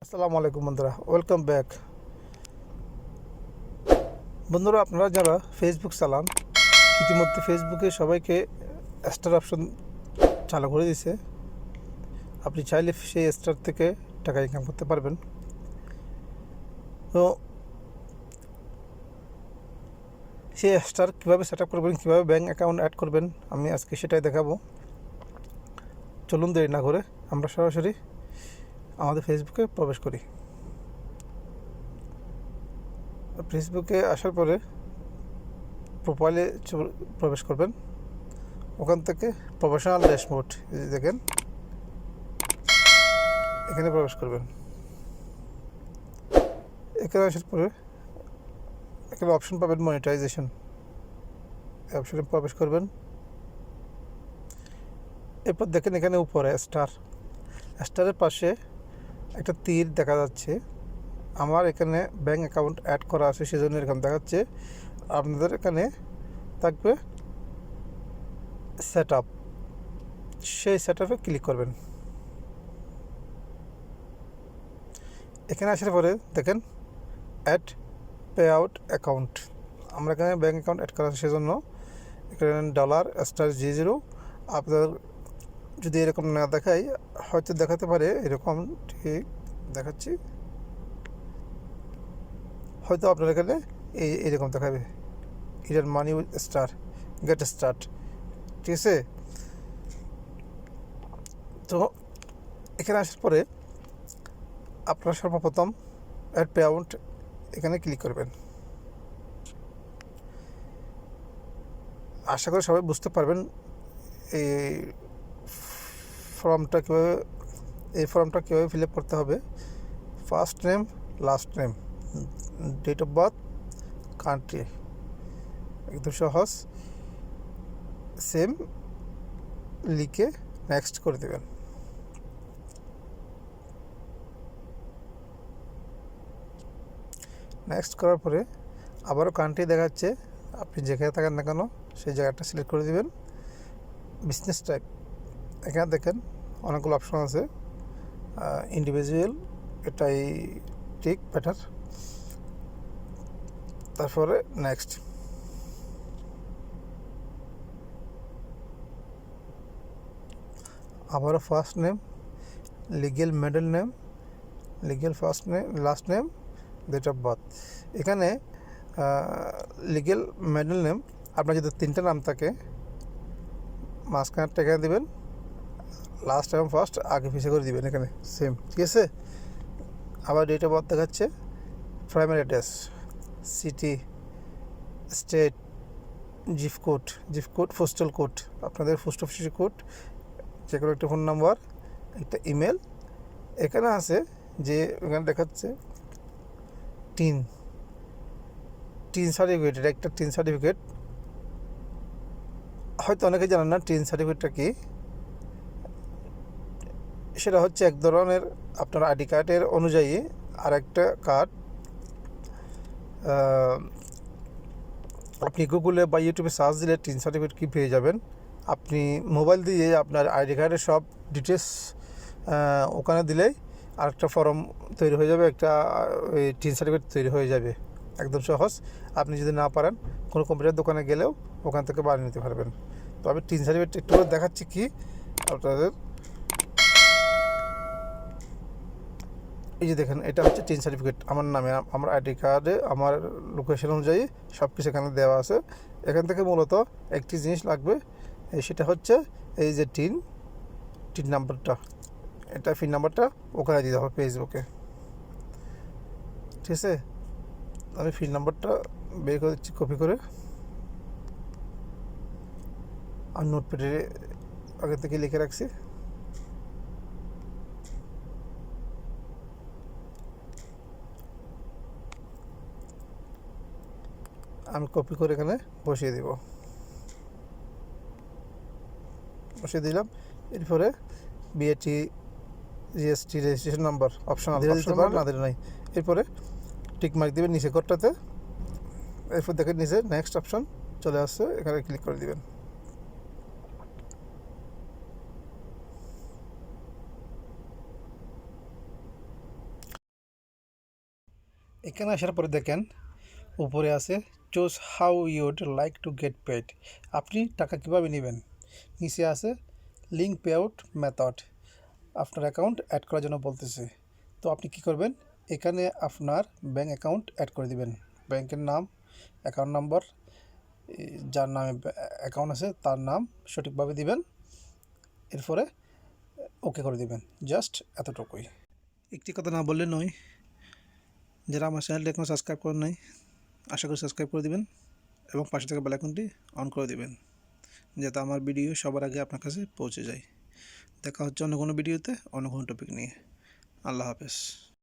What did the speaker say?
আসসালামু আলাইকুম বন্ধুরা, ওয়েলকাম ব্যাক। বন্ধুরা, আপনারা যারা ফেসবুক চালান, ইতিমধ্যে ফেসবুকে সবাইকে স্টার অপশন চালু করে দিয়েছে। আপনি চাইলে সেই স্টার থেকে টাকা ইনকাম করতে পারবেন। তো সেই স্টার কীভাবে সেট আপ করবেন, কীভাবে ব্যাঙ্ক অ্যাকাউন্ট অ্যাড করবেন, আমি আজকে সেটাই দেখাবো। চলুন দেরি না করে আমরা সরাসরি আমাদের ফেসবুকে প্রবেশ করি। ফেসবুকে আসার পরে প্রোফাইলে প্রবেশ করবেন। ওখান থেকে প্রফেশনাল ড্যাশবোর্ড দেখেন, এখানে প্রবেশ করবেন। এখানে আসার পরে এখানে অপশন পাবেন মনিটাইজেশন, এই অপশনে প্রবেশ করবেন। এরপর দেখেন এখানে উপরে স্টারের পাশে একটা তীর দেখা যাচ্ছে। আমার এখানে ব্যাঙ্ক অ্যাকাউন্ট অ্যাড করা আছে, সেজন্য এরকম দেখাচ্ছে। আপনাদের এখানে থাকবে সেট আপ, সেই সেট আপে ক্লিক করবেন। এখানে আসার পরে দেখেন অ্যাড পে আউট অ্যাকাউন্ট। আমরা এখানে ব্যাঙ্ক অ্যাকাউন্ট অ্যাড করা আছে, সেজন্য এখানে $*G0। আপনার যদি এরকম না দেখাই, হয়তো দেখাতে পারে এরকম, ঠিক দেখাচ্ছি, হয়তো আপনার এখানে এইরকম দেখাবে ইডার মানি স্টার গেট স্টার্ট, ঠিক আছে। তো এখানে আসার পরে আপনারা সর্বপ্রথম অ্যাড পে আউট এখানে ক্লিক করবেন। আশা করি সবাই বুঝতে পারবেন এই ফর্মটা কীভাবে ফিল আপ করতে হবে। First name, last name, date of birth, country, একদম সহজ। সেম লিখে নেক্সট করে দেবেন। নেক্সট করার পরে আবারও কান্ট্রি দেখাচ্ছে, আপনি যেখানে থাকেন না কেন সেই জায়গাটা সিলেক্ট করে দেবেন। বিজনেস টাইপ, এখানে দেখেন অনেকগুলো অপশন আছে। ইন্ডিভিজুয়াল, এটাই ঠিক বেটার। তারপরে নেক্সট। আবারও first name, legal middle name, legal first name, last name, date of birth. এখানে লিগেল মিডল নেম, আপনার যদি 3টা নাম থাকে মাঝখানেরটা এখানে দেবেন, লাস্ট এবং ফার্স্ট আগে পিছিয়ে করে দিবেন এখানে, সেম, ঠিক আছে। আবার ডেট অফ বার্থ দেখাচ্ছে, primary address, city, state, zip code, postal code, আপনাদের পোস্ট অফিসের কোড, যে কোনো একটা ফোন নাম্বার, একটা ইমেল। এখানে আছে যে এখানে দেখাচ্ছে টিন সার্টিফিকেট, এটা একটা টিন সার্টিফিকেট। হয়তো অনেকে জানেন না টিন সার্টিফিকেটটা কি। সেটা হচ্ছে এক ধরনের আপনার আইডি কার্ডের অনুযায়ী আর একটা কার্ড। আপনি গুগলে বা ইউটিউবে সার্চ দিলে টিন সার্টিফিকেট কি পেয়ে যাবেন। আপনি মোবাইল দিয়ে আপনার আইডি কার্ডের সব ডিটেলস ওখানে দিলেই আরেকটা ফর্ম তৈরি হয়ে যাবে, একটা ওই টিন সার্টিফিকেট তৈরি হয়ে যাবে, একদম সহজ। আপনি যদি না পারেন, কোনো কম্পিউটার দোকানে গেলেও ওখান থেকে বানিয়ে নিতে পারবেন। তো আমি টিন সার্টিফিকেট একটু দেখাচ্ছি কি আপনাদের। এই যে দেখেন, এটা হচ্ছে টিন সার্টিফিকেট আমার নামে, আমার আইডি কার্ডে আমার লোকেশন অনুযায়ী সব কিছু এখানে দেওয়া আছে। এখান থেকে মূলত একটি জিনিস লাগবে, সেটা হচ্ছে এই যে টিন নাম্বারটা, এটা পিন নাম্বারটা ওখানে দিতে হবে ফেসবুকে, ঠিক আছে। আমি পিন নাম্বারটা বের করে দিচ্ছি কপি করে, আর নোটপ্যাডে আগে থেকে লিখে রাখছি। আমি কপি করে এখানে বসিয়ে দিলাম। এরপরে BAT, GST registration number option দিতে পারেন, না দিলে নাই। এরপরে টিক মার্ক দেবেন নিচে ঘরটাতে। এরপর দেখেন নিচে নেক্সট অপশন চলে আসছে, এখানে ক্লিক করে দিবেন। এখানে আসার পরে দেখেন উপরে আছে choose how you'd like to get paid, আপনি টাকা কীভাবে নেবেন। নিচে আছে লিঙ্ক পে আউট মেথড, আপনার অ্যাকাউন্ট অ্যাড করার জন্য বলতেছে। তো আপনি কি করবেন, এখানে আপনার ব্যাঙ্ক অ্যাকাউন্ট অ্যাড করে দিবেন, ব্যাংকের নাম, অ্যাকাউন্ট নাম্বার, যার নামে অ্যাকাউন্ট আছে তার নাম সঠিকভাবে দিবেন, এরপরে ওকে করে দিবেন। জাস্ট এতটুকুই। একটি কথা না বললে নয়, যারা আমার চ্যানেলটি এখনও সাবস্ক্রাইব করেন নাই আশা করি সাবস্ক্রাইব করে দিবেন এবং পাশে থাকা বেল আইকনটি অন করে দিবেন, যাতে আমার ভিডিও সবার আগে আপনার কাছে পৌঁছে যায়। দেখা হচ্ছে অন্য কোনো ভিডিওতে অন্য কোনো টপিক নিয়ে। আল্লাহ হাফেজ।